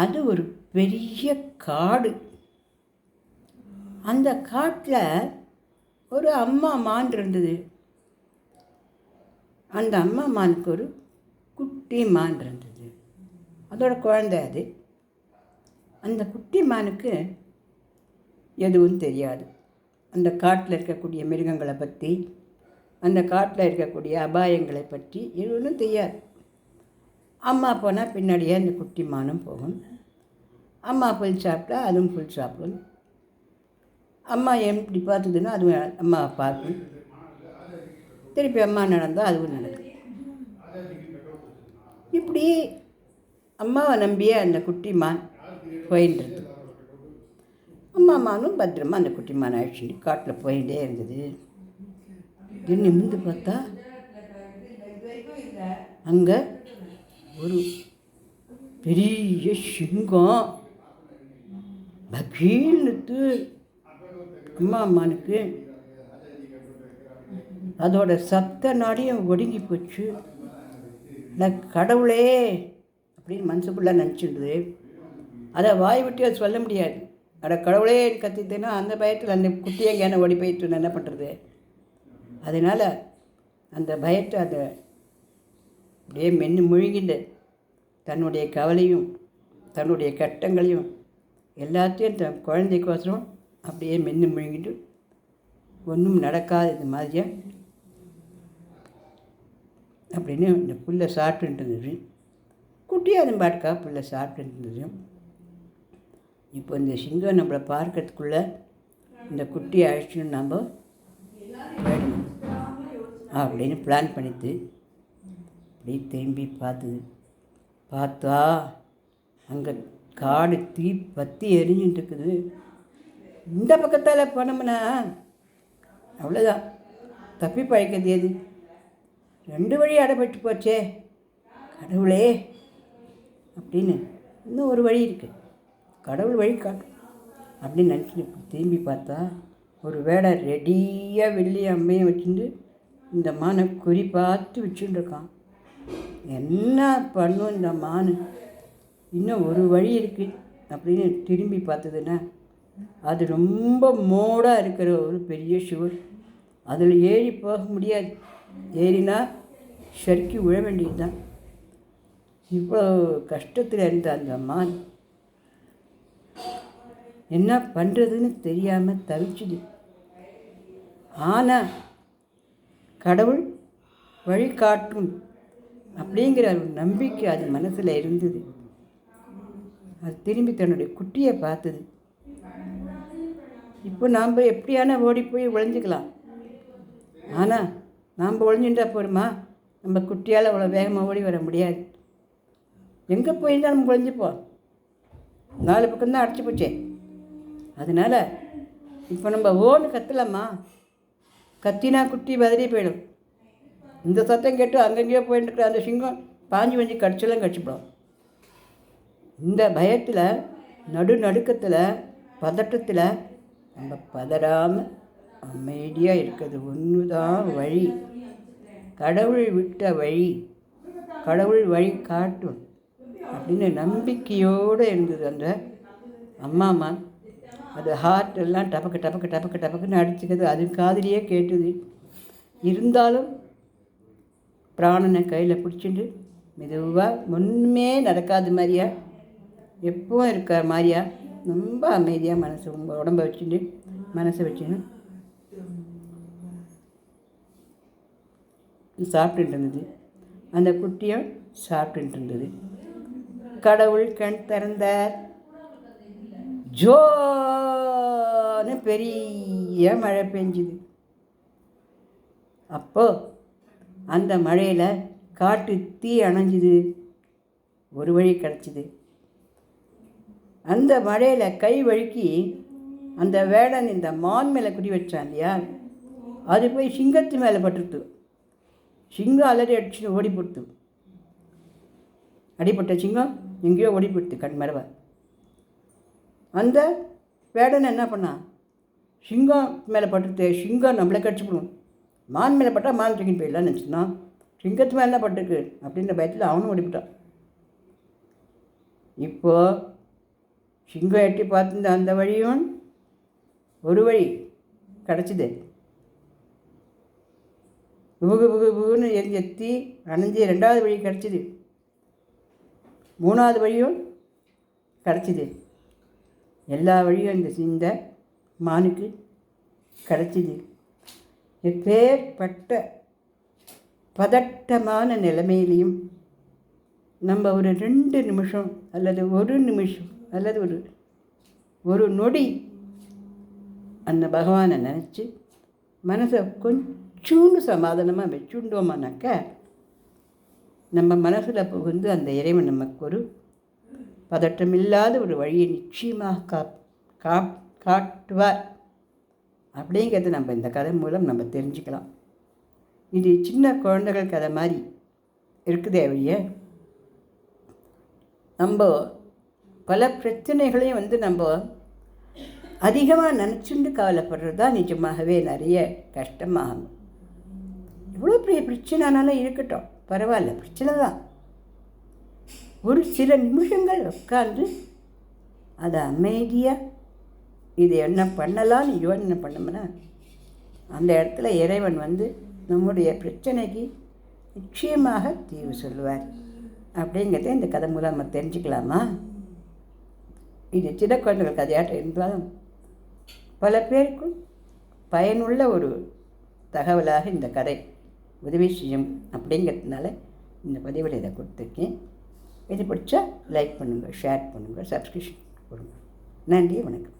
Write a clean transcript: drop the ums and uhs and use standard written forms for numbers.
அது ஒரு பெரிய காடு. அந்த காட்டில் ஒரு அம்மா மான் இருந்தது. அந்த அம்மா மானுக்கு ஒரு குட்டி மான் இருந்தது. அதோட குழந்தை அது. அந்த குட்டி மானுக்கு எதுவும் தெரியாது. அந்த காட்டில் இருக்கக்கூடிய மிருகங்களை பற்றி, அந்த காட்டில் இருக்கக்கூடிய அபாயங்களை பற்றி எதுவும் தெரியாது. அம்மா போனால் பின்னாடியே அந்த குட்டி மானும் போகும். அம்மா புல் சாப்பிட்டா அதுவும் புல் சாப்பிடும். அம்மா எப்படி பார்த்ததுன்னா அதுவும் அம்மாவை பார்க்கும். திருப்பி அம்மா நடந்தால் அதுவும் நடக்கும். இப்படி அம்மாவை நம்பியே அந்த குட்டி மான் போயின்றது. அம்மா மானும் பத்திரமா அந்த குட்டி மான் அழிச்சுட்டு காட்டில் போயிட்டே இருந்தது. நிமிர்ந்து பார்த்தா அங்கே ஒரு பெரிய சிங்கம் பகீல்னுத்து அம்மா மானுக்கு அதோட சப்த நாடியும் ஒடுங்கி போச்சு. கடவுளே அப்படின்னு மனசுக்குள்ளே நினச்சிடுது. அதை வாய் விட்டு அதை சொல்ல முடியாது. கடவுளே கத்திட்டுன்னா அந்த பயத்தில் அந்த குட்டியை எங்கேயான ஓடி போயிட்டு என்ன பண்ணுறது? அதனால் அந்த பயத்தை அதை அப்படியே மென்று முழுங்கிட்டு தன்னுடைய கவலையும் தன்னுடைய கட்டங்களையும் எல்லாத்தையும் தன் குழந்தைக்கோசரம் அப்படியே மென்று முழுங்கிட்டு ஒன்றும் நடக்காது இது மாதிரியா அப்படின்னு இந்த புல்லை சாப்பிட்டுட்டு இருந்தது. குட்டியாக அது பாட்டுக்கா புல்லை சாப்பிட்டுட்டு இருந்தது. இப்போ இந்த சிங்கம் நம்மளை பார்க்கறதுக்குள்ளே இந்த குட்டியை அழைச்சின்னு நம்ம போயிடணும் அப்படின்னு பிளான் பண்ணிட்டு அப்படியே திரும்பி பார்த்தா அங்கே காடு தீ பற்றி எரிஞ்சுட்டு இருக்குது. இந்த பக்கத்தால் போனோம்னா அவ்வளோதான், தப்பி பழைக்கிறது எது? 2 வழி அடைபட்டு போச்சே கடவுளே அப்படின்னு. இன்னும் ஒரு வழி இருக்குது, கடவுள் வழி காட்டும் அப்படின்னு நினச்சிட்டு திரும்பி பார்த்தா ஒரு வேடை ரெடியாக வெள்ளி அம்மையை வச்சுட்டு இந்த மானை குறி பார்த்து வச்சுட்டு இருக்கான். என்ன பண்ணும் இந்த மான்? இன்னும் ஒரு வழி இருக்குது அப்படின்னு திரும்பி பார்த்ததுன்னா அது ரொம்ப மோடாக இருக்கிற ஒரு பெரிய சுவர். அதில் ஏறி போக முடியாது. ஏறினா சறுக்கி விழ வேண்டியது தான். இவ்வளோ கஷ்டத்தில் இருந்த அந்த மான் என்ன பண்ணுறதுன்னு தெரியாமல் தவிச்சுது. ஆனால் கடவுள் வழி காட்டும் அப்படிங்கிற ஒரு நம்பிக்கை அது மனசில் இருந்தது. அது திரும்பி தன்னுடைய குட்டியை பார்த்தது. இப்போ நாம் எப்படியான ஓடி போய் ஒழிஞ்சிக்கலாம். ஆனால் நாம் ஒழிஞ்சுட்டா போருமா? நம்ம குட்டியால் அவ்வளோ வேகமாக ஓடி வர முடியாது. எங்கே போயிருந்தால் நம்ம ஒழிஞ்சுப்போம். 4 பக்கம்தான் அடிச்சு போச்சே. அதனால் இப்போ நம்ம ஓன்னு கத்தலாமா? கத்தினா குட்டி பதறி போயிடும். இந்த சத்தம் கேட்டு அங்கங்கேயோ போயிட்டு அந்த சிங்கம் பாஞ்சு வஞ்சி கடிச்செல்லாம் கடிச்சுப்படும். இந்த பயத்தில் நடுக்கத்தில் பதட்டத்தில் நம்ம பதறாமல் அமைதியாக இருக்கிறது ஒன்று தான் வழி. கடவுள் விட்ட வழி, கடவுள் வழி காட்டும் அப்படின்னு நம்பிக்கையோடு இருந்தது அந்த அம்மா மான். அது ஹார்ட் எல்லாம் டபக்குன்னு அடிச்சுக்கிறது அது காதிலேயே கேட்டுது. இருந்தாலும் பிராணனை கையில் பிடிச்சிட்டு மெதுவாக ஒன்றுமே நடக்காது மாதிரியா, எப்பவும் இருக்கிற மாதிரியா ரொம்ப அமைதியாக மனசு உடம்பை வச்சுட்டு மனசை வச்சுன்னு சாப்பிட்டுட்டு இருந்தது. அந்த குட்டியும் சாப்பிட்டுட்டு இருந்தது. கடவுள் கண் திறந்தார். ஜோன்னு பெரிய மழை பெஞ்சுது. அப்போது அந்த மழையில் காட்டு தீ அணைஞ்சுது. ஒரு வழி கிடச்சிது. அந்த மழையில் கை வழுக்கி அந்த வேடன் இந்த மான் மேலே குடி வச்சான் இல்லையா, அது போய் சிங்கத்து மேலே பட்டுருத்து. சிங்கம் அலறி அடிச்சுன்னு ஓடி போடுத்து. அடிப்பட்ட சிங்கம் எங்கேயோ ஓடி போடுத்து கண் மரவ. அந்த வேடன் என்ன பண்ணான்? சிங்கம் மேலே பட்டுருத்து, சிங்கம் நம்மளை கடிச்சுப்படும், மான் மேலே பட்டால் மான் தூக்கின்னு போயிடலான்னு நினச்சினான். சிங்கத்து மேலே என்ன பட்டுருக்கு அப்படின்ற பயத்தில் அவனும் ஓடிவிட்டான். இப்போது சிங்கம் எட்டி பார்த்துருந்த அந்த வழியும் ஒரு வழி கிடச்சிது. புகுன்னு எத்தி அணைஞ்சி 2வது வழி கிடச்சிது. 3வது வழியும் கிடச்சிது. எல்லா வழியும் இந்த மானுக்கு கிடச்சிது. எப்பேற்பட்ட பதட்டமான நிலைமையிலையும் நம்ம ஒரு 2 நிமிஷம் அல்லது 1 நிமிஷம் அல்லது ஒரு நொடி அந்த பகவானை நினச்சி மனசை கொஞ்சோண்டு சமாதானமாக வச்சுட்டோமானாக்க நம்ம மனசில் புகுந்து அந்த இறைவன் நமக்கு ஒரு பதட்டமில்லாத ஒரு வழியை நிச்சயமாக காட்டுவார் அப்படிங்கிறது நம்ம இந்த கதை மூலம் நம்ம தெரிஞ்சுக்கலாம். இது சின்ன குழந்தைகள் கதை மாதிரி இருக்குதே ஒழிய நம்ம பல பிரச்சனைகளையும் நம்ம அதிகமாக நினச்சிட்டு கவலைப்படுறது தான் நிஜமாகவே நிறைய கஷ்டமாகும். எவ்வளோ பெரிய பிரச்சனைனாலும் இருக்கட்டும், பரவாயில்ல, பிரச்சனை தான். ஒரு சில நிமிஷங்கள் உட்காந்து அதை அமைதியாக இது என்ன பண்ணலான்னு யோசனை பண்ணோம்னா அந்த இடத்துல இறைவன் நம்முடைய பிரச்சனைக்கு நிச்சயமாக தீர்வு சொல்லுவார் அப்படிங்கிறத இந்த கதை மூலம் நம்ம தெரிஞ்சுக்கலாமா? இது சின்ன குழந்தைகள் கதையாட்டம் இருந்தாலும் பல பேருக்கும் பயனுள்ள ஒரு தகவலாக இந்த கதை உதவி செய்யும் அப்படிங்கிறதுனால இந்த பதிவில் இதை கொடுத்துருக்கேன். இது பிடிச்சா லைக் பண்ணுங்கள், ஷேர் பண்ணுங்கள், சப்ஸ்கிரிப்ஷன் கொடுங்க. நன்றி, வணக்கம்.